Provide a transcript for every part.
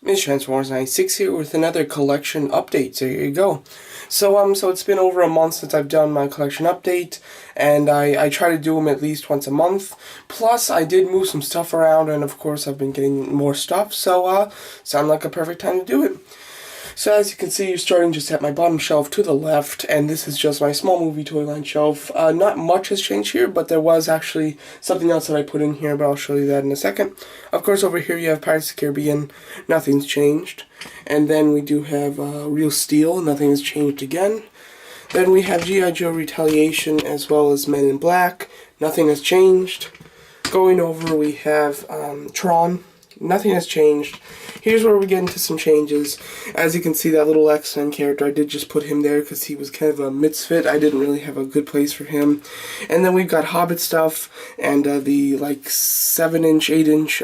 It's Transformers96 here with another collection update. So here you go. So it's been over a month since I've done my collection update, and I try to do them at least once a month. Plus, I did move some stuff around, and of course, I've been getting more stuff. So sounded like a perfect time to do it. So as you can see, you're starting just at my bottom shelf to the left, and this is just my small movie toy line shelf. Not much has changed here, but there was actually something else that I put in here, but I'll show you that in a second. Of course, over here you have Pirates of the Caribbean, nothing's changed. And then we do have Real Steel, nothing has changed again. Then we have G.I. Joe Retaliation, as well as Men in Black, nothing has changed. Going over, we have Tron. Nothing has changed. Here's where we get into some changes. As you can see, that little X-Men character, I did just put him there because he was kind of a misfit. I didn't really have a good place for him. And then we've got Hobbit stuff and the like 7-inch, 8-inch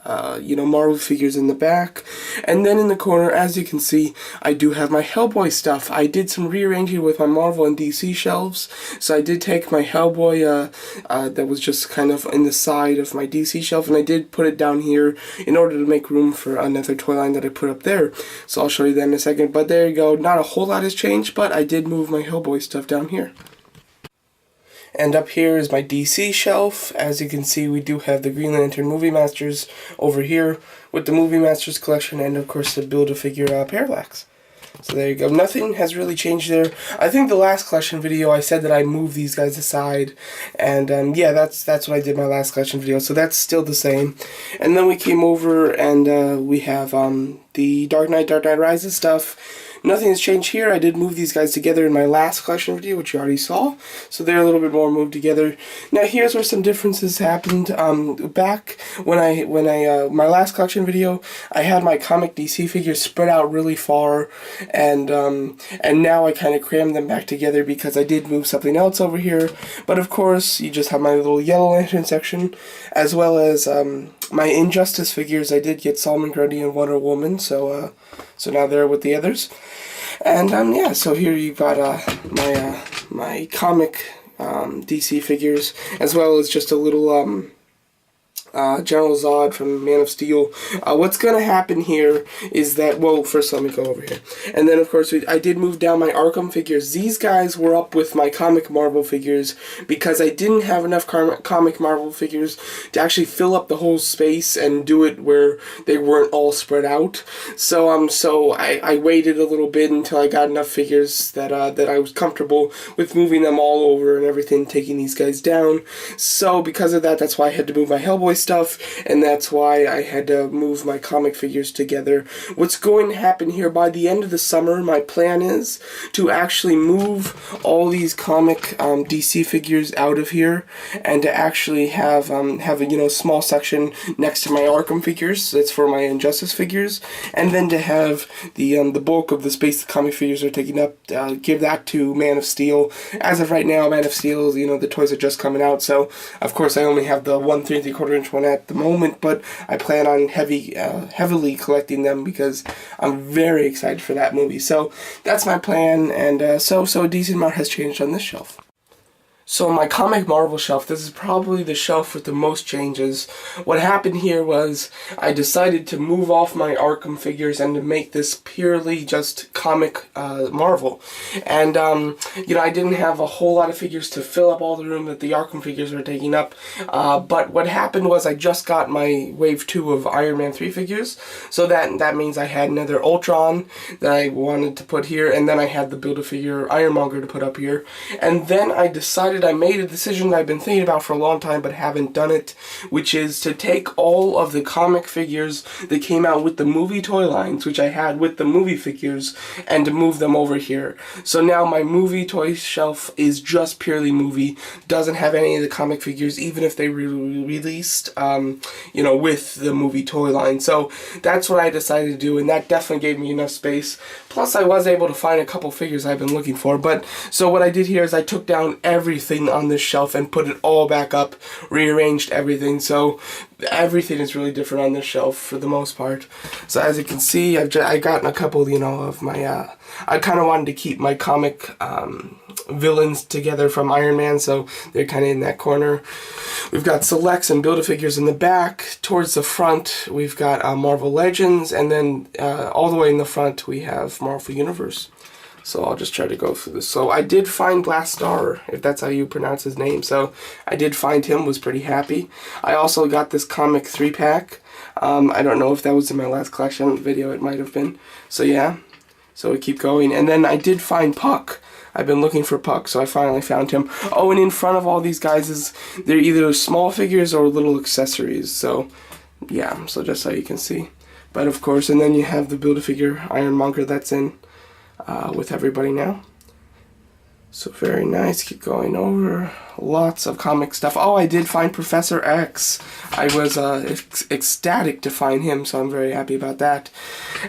Marvel figures in the back. And then in the corner, as you can see, I do have my Hellboy stuff. I did some rearranging with my Marvel and DC shelves. So I did take my Hellboy that was just kind of in the side of my DC shelf, and I did put it down here in order to make room for another toy line that I put up there. So I'll show you that in a second. But there you go. Not a whole lot has changed, but I did move my Hellboy stuff down here. And up here is my DC shelf. As you can see, we do have the Green Lantern Movie Masters over here with the Movie Masters collection, and of course the Build-A-Figure Parallax. So there you go. Nothing has really changed there. I think the last collection video I said that I moved these guys aside, and yeah, that's what I did my last collection video. So that's still the same. And then we came over and we have the Dark Knight Rises stuff. Nothing has changed here. I did move these guys together in my last collection video, which you already saw. So they're a little bit more moved together. Now here's where some differences happened. Back when I my last collection video, I had my comic DC figures spread out really far, and now I kind of crammed them back together because I did move something else over here. But of course, you just have my little Yellow Lantern section, as well as my Injustice figures. I did get Solomon Grundy and Wonder Woman, so now they're with the others. And yeah, so here you've got my comic DC figures, as well as just a little General Zod from Man of Steel. What's going to happen here is that, well, first let me go over here. And then, of course, I did move down my Arkham figures. These guys were up with my comic Marvel figures because I didn't have enough comic Marvel figures to actually fill up the whole space and do it where they weren't all spread out. So I waited a little bit until I got enough figures that I was comfortable with moving them all over and everything, taking these guys down. So because of that, that's why I had to move my Hellboy stuff, and that's why I had to move my comic figures together. What's going to happen here by the end of the summer, my plan is to actually move all these comic DC figures out of here, and to actually have a small section next to my Arkham figures. That's for my Injustice figures, and then to have the bulk of the space the comic figures are taking up, give that to Man of Steel. As of right now, Man of Steel, the toys are just coming out, so of course I only have the 1 3/4-inch one at the moment, but I plan on heavily collecting them because I'm very excited for that movie. So that's my plan, and so a decent amount has changed on this shelf. So on my comic Marvel shelf, this is probably the shelf with the most changes. What happened here was I decided to move off my Arkham figures and to make this purely just comic Marvel. And I didn't have a whole lot of figures to fill up all the room that the Arkham figures were taking up. But what happened was I just got my Wave 2 of Iron Man 3 figures. So that means I had another Ultron that I wanted to put here, and then I had the Build-A-Figure Ironmonger to put up here. And then I I made a decision that I've been thinking about for a long time but haven't done it, which is to take all of the comic figures that came out with the movie toy lines, which I had with the movie figures, and to move them over here. So now my movie toy shelf is just purely movie, doesn't have any of the comic figures, even if they released, with the movie toy line. So that's what I decided to do, and that definitely gave me enough space. Plus I was able to find a couple figures I've been looking for. But so what I did here is I took down everything everything on this shelf and put it all back up, rearranged everything. So everything is really different on this shelf for the most part. So as you can see, I gotten a couple, of my, I kind of wanted to keep my comic villains together from Iron Man, so they're kind of in that corner. We've got selects and Build-A-Figures in the back. Towards the front, we've got Marvel Legends, and then all the way in the front, we have Marvel Universe. So I'll just try to go through this. So I did find Blastar, if that's how you pronounce his name. So I did find him, was pretty happy. I also got this comic 3-pack. I don't know if that was in my last collection video, it might have been. So yeah, so we keep going. And then I did find Puck. I've been looking for Puck, so I finally found him. Oh, and in front of all these guys they're either small figures or little accessories. So yeah, so just so you can see. But of course, and then you have the Build-A-Figure Ironmonger that's in with everybody now. So very nice. Keep going over. Lots of comic stuff. Oh, I did find Professor X. I was ecstatic to find him, so I'm very happy about that.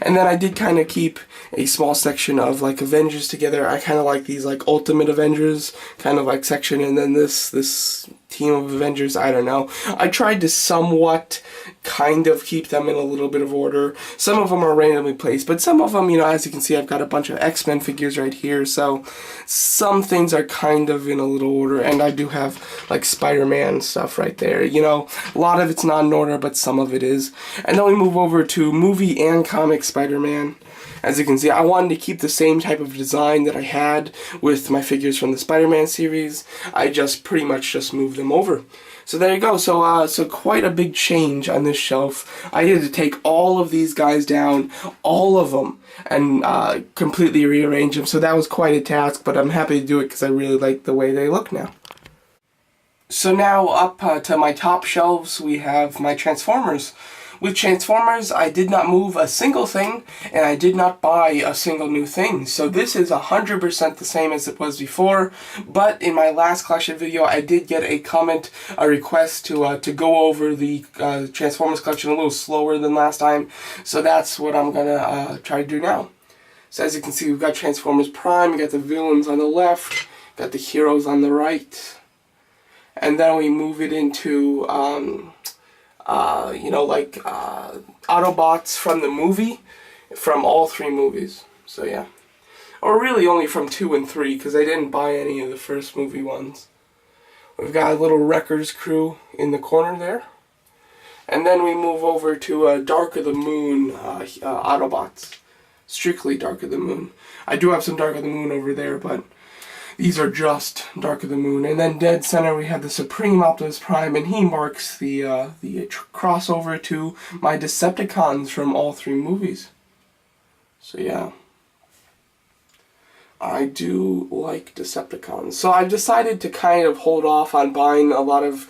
And then I did kind of keep a small section of like Avengers together. I kind of like these like Ultimate Avengers kind of like section, and then this team of Avengers. I don't know. I tried to somewhat kind of keep them in a little bit of order. Some of them are randomly placed, but some of them, as you can see, I've got a bunch of X-Men figures right here, so some things are kind of in a little order, and I do have like Spider-Man stuff right there. A lot of it's not in order, but some of it is. And then we move over to movie and comic Spider-Man. As you can see, I wanted to keep the same type of design that I had with my figures from the Spider-Man series. I just pretty much just moved them over. So there you go. So quite a big change on this shelf. I had to take all of these guys down, all of them, and completely rearrange them. So that was quite a task, but I'm happy to do it because I really like the way they look now. So now up to my top shelves, we have my Transformers. With Transformers, I did not move a single thing, and I did not buy a single new thing. So this is 100% the same as it was before, but in my last collection video, I did get a comment, a request to go over the Transformers collection a little slower than last time, so that's what I'm gonna try to do now. So as you can see, we've got Transformers Prime, we got the villains on the left, got the heroes on the right, and then we move it into Autobots from the movie, from all 3 movies. So yeah. Or really only from 2 and 3, because I didn't buy any of the first movie ones. We've got a little Wreckers crew in the corner there. And then we move over to Dark of the Moon Autobots. Strictly Dark of the Moon. I do have some Dark of the Moon over there, but these are just Dark of the Moon. And then dead center we have the Supreme Optimus Prime, and he marks the crossover to my Decepticons from all 3 movies. So yeah. I do like Decepticons. So I've decided to kind of hold off on buying a lot of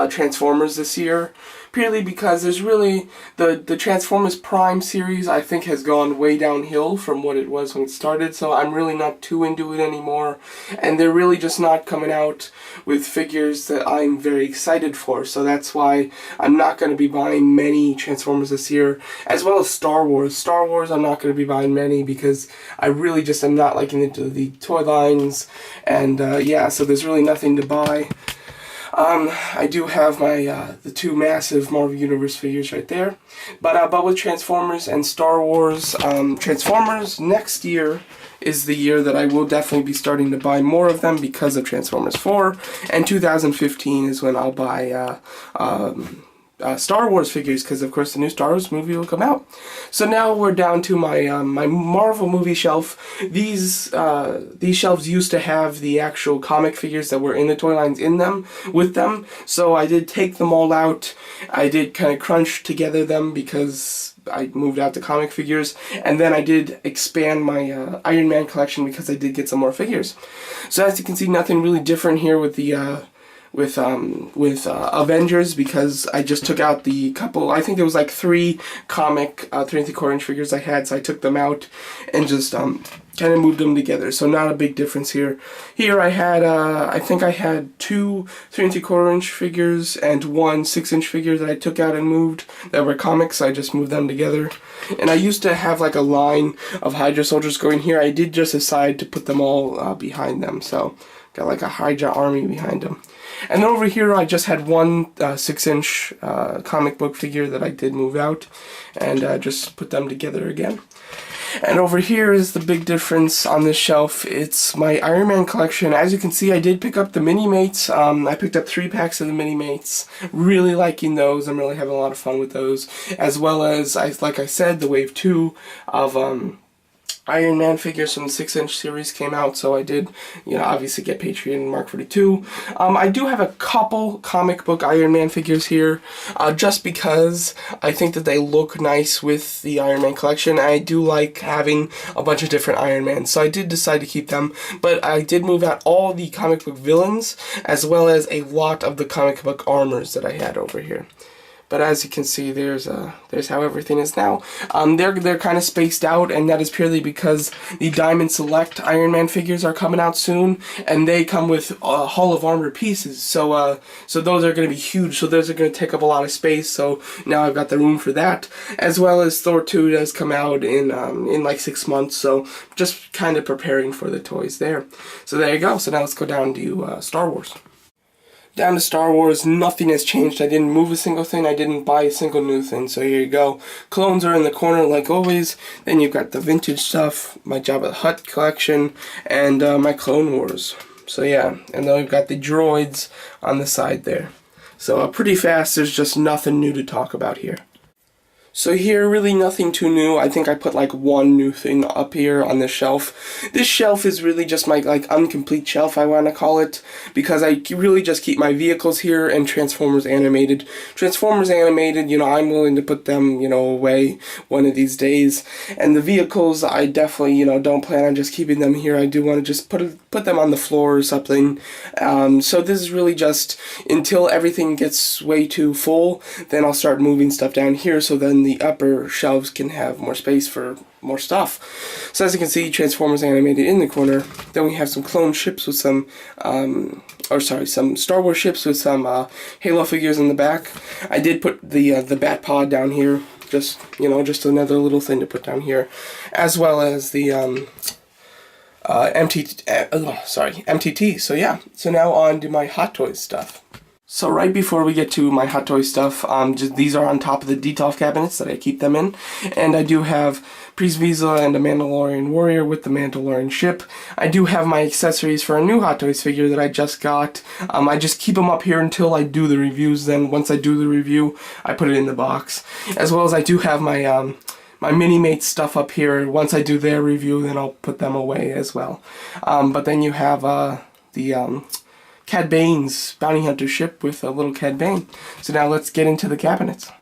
Transformers this year, purely because there's really, the Transformers Prime series I think has gone way downhill from what it was when it started, so I'm really not too into it anymore, and they're really just not coming out with figures that I'm very excited for, so that's why I'm not going to be buying many Transformers this year, as well as Star Wars. Star Wars I'm not going to be buying many because I really just am not liking the toy lines, and yeah, so there's really nothing to buy. I do have my the 2 massive Marvel Universe figures right there, but with Transformers and Star Wars, Transformers next year is the year that I will definitely be starting to buy more of them because of Transformers 4, and 2015 is when I'll buy Star Wars figures, because of course the new Star Wars movie will come out. So now we're down to my my Marvel movie shelf. These shelves used to have the actual comic figures that were in the toy lines with them. So I did take them all out. I did kind of crunch together them because I moved out the comic figures, and then I did expand my Iron Man collection because I did get some more figures. So as you can see, nothing really different here with the Avengers, because I just took out the couple, I think there was like 3 comic 3 3/4 inch figures I had, so I took them out and just kind of moved them together, so not a big difference here. Here I had, I think I had 2 3 3/4 inch figures and 1 6-inch figure that I took out and moved that were comics, so I just moved them together. And I used to have like a line of Hydra soldiers going here. I did just decide to put them all behind them, so Got like a Hydra army behind him. And then over here I just had one 6-inch comic book figure that I did move out, and just put them together again. And over here is the big difference on this shelf. It's my Iron Man collection. As you can see, I did pick up the Mini-Mates. I picked up 3 packs of the Mini-Mates. Really liking those. I'm really having a lot of fun with those. As well as, like I said, the Wave 2 of Iron Man figures from the 6-inch series came out, so I did, obviously get Patreon Mark 42. I do have a couple comic book Iron Man figures here, just because I think that they look nice with the Iron Man collection. I do like having a bunch of different Iron Man, so I did decide to keep them, but I did move out all the comic book villains, as well as a lot of the comic book armors that I had over here. But as you can see, there's how everything is now. They're kind of spaced out, and that is purely because the Diamond Select Iron Man figures are coming out soon, and they come with Hall of Armor pieces. So those are going to be huge. So those are going to take up a lot of space. So now I've got the room for that, as well as Thor 2 does come out in like 6 months. So just kind of preparing for the toys there. So there you go. So now let's go down to Star Wars. Down to Star Wars, nothing has changed. I didn't move a single thing. I didn't buy a single new thing. So here you go. Clones are in the corner like always. Then you've got the vintage stuff, my Jabba the Hutt collection, and my Clone Wars. So yeah, and then we've got the droids on the side there. So pretty fast, there's just nothing new to talk about here. So here, really nothing too new. I think I put like one new thing up here on this shelf. This shelf is really just my like incomplete shelf, I want to call it, because I really just keep my vehicles here and Transformers Animated. Transformers Animated, I'm willing to put them, away one of these days. And the vehicles, I definitely, don't plan on just keeping them here. I do want to just put them on the floor or something. So this is really just until everything gets way too full, then I'll start moving stuff down here, so then the upper shelves can have more space for more stuff. So as you can see, Transformers Animated in the corner. Then we have some clone ships with some some Star Wars ships with some Halo figures in the back. I did put the Bat Pod down here, just another little thing to put down here, as well as the MTT. So yeah, so now on to my Hot Toys stuff. So right before we get to my Hot Toy stuff, these are on top of the Detolf cabinets that I keep them in. And I do have Priest Visa and a Mandalorian Warrior with the Mandalorian ship. I do have my accessories for a new Hot Toys figure that I just got. I just keep them up here until I do the reviews. Then once I do the review, I put it in the box. As well as I do have my my Mini-Mate stuff up here. Once I do their review, then I'll put them away as well. But then you have the Cad Bane's bounty hunter ship with a little Cad Bane. So now let's get into the cabinets.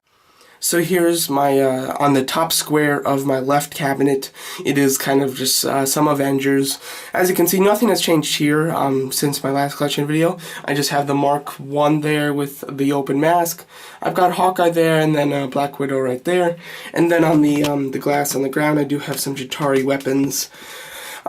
So here's my, on the top square of my left cabinet, it is kind of just some Avengers. As you can see, nothing has changed here since my last collection video. I just have the Mark 1 there with the open mask. I've got Hawkeye there, and then Black Widow right there. And then on the glass on the ground, I do have some Jatari weapons.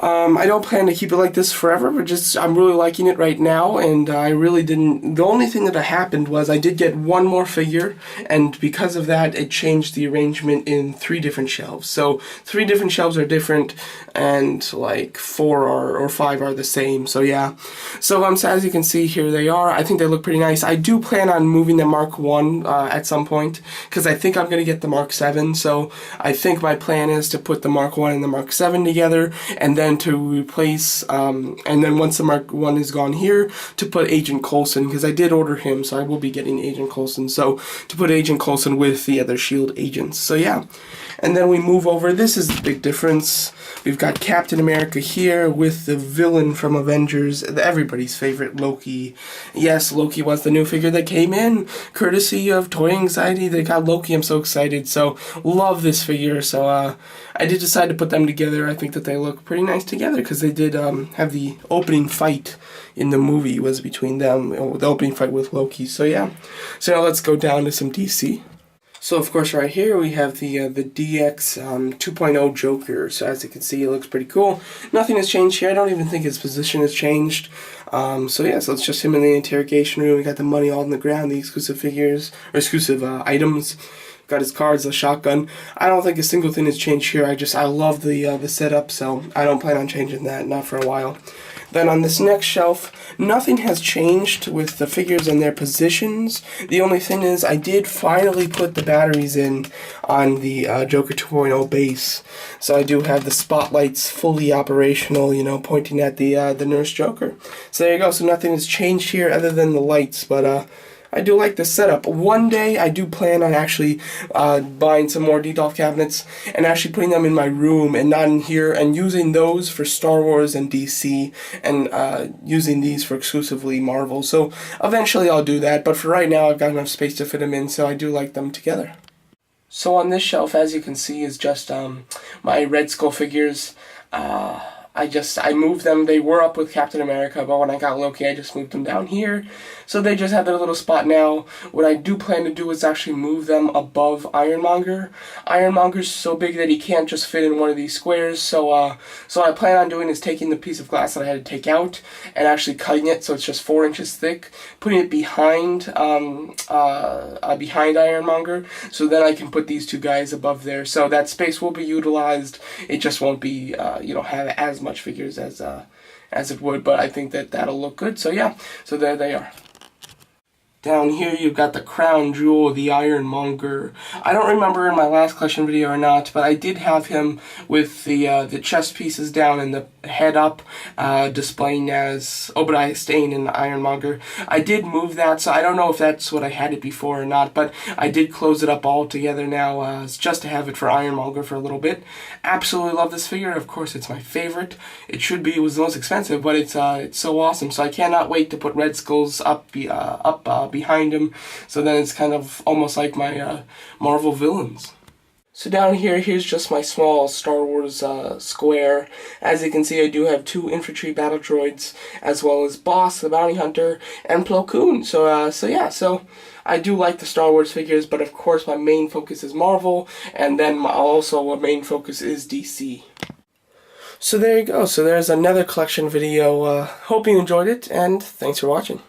I don't plan to keep it like this forever, but I'm really liking it right now, and I really didn't. The only thing that happened was I did get one more figure, and because of that, it changed the arrangement in 3 different shelves. So 3 different shelves are different, and like 4 or 5 are the same. So yeah. So as you can see, here they are. I think they look pretty nice. I do plan on moving the Mark 1 at some point, because I think I'm going to get the Mark 7. So I think my plan is to put the Mark 1 and the Mark 7 together, and then to replace, and then once the Mark 1 is gone here, to put Agent Coulson, because I did order him, so I will be getting Agent Coulson, so to put Agent Coulson with the other S.H.I.E.L.D. agents, so yeah. And then we move over, this is the big difference. We've got Captain America here with the villain from Avengers, everybody's favorite, Loki. Yes, Loki was the new figure that came in, courtesy of Toy Anxiety. They got Loki, I'm so excited, so love this figure. So I did decide to put them together. I think that they look pretty nice together, because they did have the opening fight in the movie was between them, the opening fight with Loki, so yeah. So now let's go down to some DC. So of course right here we have the DX 2.0 Joker. So as you can see, it looks pretty cool. Nothing has changed here. I don't even think his position has changed. So yeah, so it's just him in the interrogation room. We got the money all on the ground, the exclusive figures, or exclusive items. Got his cards, the shotgun. I don't think a single thing has changed here. I love the setup, so I don't plan on changing that, not for a while. Then on this next shelf, nothing has changed with the figures and their positions. The only thing is I did finally put the batteries in on the Joker 2.0 base. So I do have the spotlights fully operational, you know, pointing at the Nurse Joker. So there you go. So nothing has changed here other than the lights, but I do like this setup. One day I do plan on actually buying some more Detolf cabinets and actually putting them in my room and not in here, and using those for Star Wars and DC, and using these for exclusively Marvel. So eventually I'll do that, but for right now I've got enough space to fit them in, so I do like them together. So on this shelf, as you can see, is just my Red Skull figures. I moved them. They were up with Captain America, but when I got Loki, I just moved them down here. So they just have their little spot now. What I do plan to do is actually move them above Ironmonger. Ironmonger's so big that he can't just fit in one of these squares, so what I plan on doing is taking the piece of glass that I had to take out and actually cutting it so it's just 4 inches thick, putting it behind Ironmonger, so then I can put these two guys above there. So that space will be utilized. It just won't be, have as much figures as it would, but I think that that'll look good. So yeah, so there they are. Down here you've got the crown jewel, the Ironmonger. I don't remember in my last collection video or not, but I did have him with the chest pieces down and the head up, displaying as Obadiah Stane in Ironmonger. I did move that, so I don't know if that's what I had it before or not, but I did close it up all together now, just to have it for Ironmonger for a little bit. Absolutely love this figure. Of course, it's my favorite. It should be. It was the most expensive, but it's so awesome. So I cannot wait to put Red Skull's up behind him, so then it's kind of almost like my Marvel villains. So down here, here's just my small Star Wars square. As you can see, I do have 2 infantry battle droids, as well as Boss, the bounty hunter, and Plo Koon. So I do like the Star Wars figures, but of course my main focus is Marvel, and then also my main focus is DC. So there you go. So there's another collection video. Hope you enjoyed it, and thanks for watching.